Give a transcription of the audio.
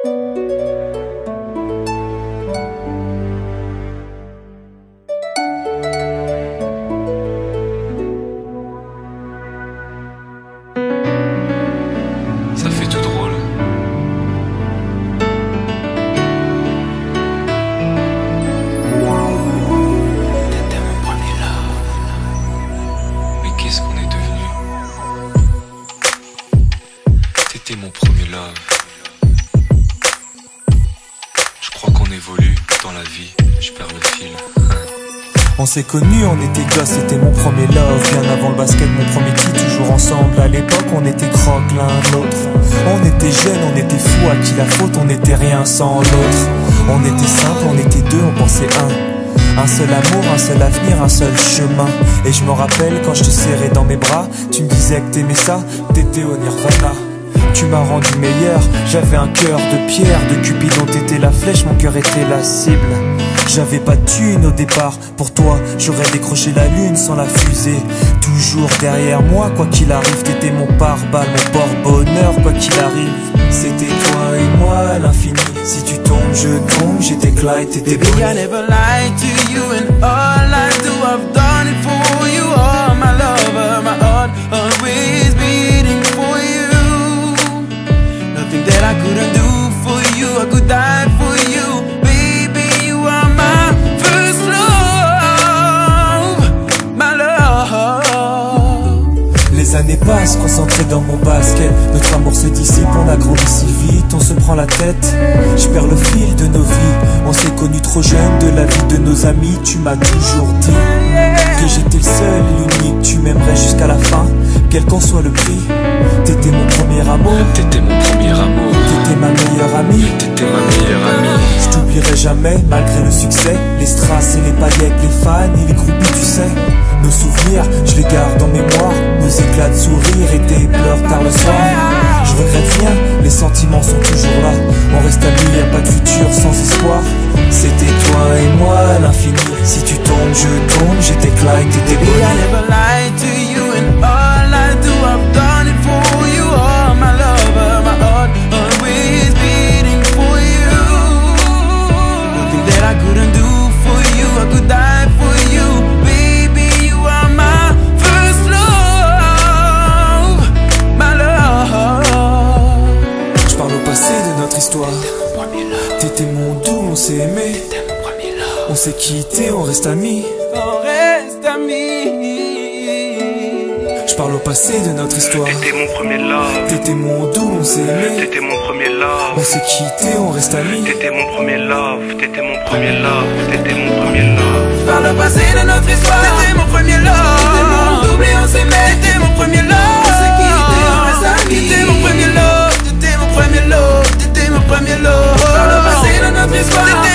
Ça fait tout drôle. T'étais mon premier love. Mais qu'est-ce qu'on est devenu? T'étais mon premier love. Je crois qu'on évolue dans la vie. Je perds le fil. On s'est connus, on était gosses, c'était mon premier love. Bien avant le basket, mon premier titre, toujours ensemble. À l'époque, on était croque l'un l'autre. On était jeunes, on était fous, à qui la faute, on n'était rien sans l'autre. On était simple, on était deux, on pensait un seul amour, un seul avenir, un seul chemin. Et je me rappelle quand je te serrais dans mes bras, tu me disais que t'aimais ça, t'étais au Nirvana. Tu m'as rendu meilleur, j'avais un cœur de pierre, de Cupidon t'étais la flèche, mon cœur était la cible. J'avais pas de thune au départ, pour toi j'aurais décroché la lune sans la fusée. Toujours derrière moi, quoi qu'il arrive, t'étais mon pare-balles, mon porte-bonheur, quoi qu'il arrive. C'était toi et moi à l'infini, si tu tombes je tombe, j'étais Clyde, t'étais Baby, I never lied to you, and all I do, I've done it for you. Oh, my lover, my heart always beating for you. Nothing that I couldn't do for you, I could die for you. Baby, you are my first love, my love. Les années passent, concentrées dans mon basket. Notre amour se dissipe, on a grandi si vite, on se prend la tête. Je perds le fil de nos vies, on s'est connus trop jeunes. De la vie de nos amis, tu m'as toujours dit que j'étais le seul et l'unique. Tu m'aimerais jusqu'à la fin, quel qu'en soit le prix. T'étais mon premier amour, T'étais mon premier amour. t'étais ma meilleure amie. T'étais ma meilleure amie. Je t'oublierai jamais, malgré le succès. Les strass et les paillettes, les fans et les groupies, tu sais. Nos souvenirs, je les garde en mémoire. Nos éclats de sourire et tes pleurs tard le soir. Je regrette rien, les sentiments sont toujours là. On reste amis, y'a pas de futur sans espoir. C'était toi et moi à l'infini. Si tu tombes, je tombe, j'étais Clyde, t'étais Baby, I Bonnie. never lied to you, and all I do, I've done it for you. Oh, my lover, my heart always beating for you. Nothing that I couldn't do for you, I could die for you. Baby, you are my first love, my love. Je parle au passé de notre histoire. T'étais mon doux, on s'est aimé. On s'est quitté, on reste amis. On reste amis. Je parle au passé de notre histoire. T'étais mon premier love. T'étais mon doux, on s'est aimé. T'étais mon premier love. On s'est quitté, on reste amis. T'étais mon premier love. T'étais mon premier love. T'étais mon premier love. Par le passé de notre histoire, t'étais mon premier love. T'étais mon double et on s'aimait. T'étais mon premier love. On s'est quitté, on reste amis. T'étais mon premier love. T'étais mon premier love. T'étais mon premier love. Par le passé de notre histoire.